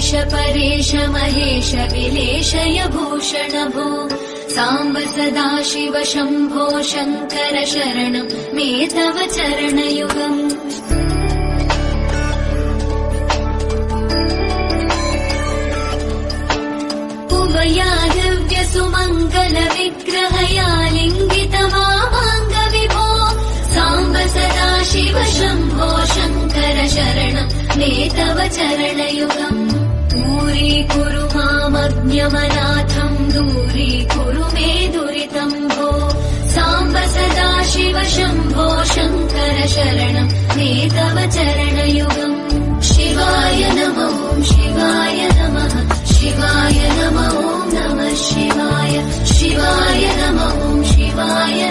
ईश परेश महेश विलेशय भूषण भो साम्ब सदाशिव शम्भो शङ्कर शरणं मे तव चरणयुगम् उमया दिव्य सुमङ्गल विग्रहया लिङ्गितमामाङ्ग विभो साम्ब सदाशिव शम्भो शङ्कर शरणं मे तव चरणयुगम् दूरीकुरु मामज्ञमनाथम् दूरीकुरु मे दुरितम् भो साम्ब सदाशिव शम्भो शङ्कर शरणं मे तव चरणयुगम् शिवाय नमो शिवाय नमः शिवाय नमो नमः शिवाय शिवाय नमो शिवाय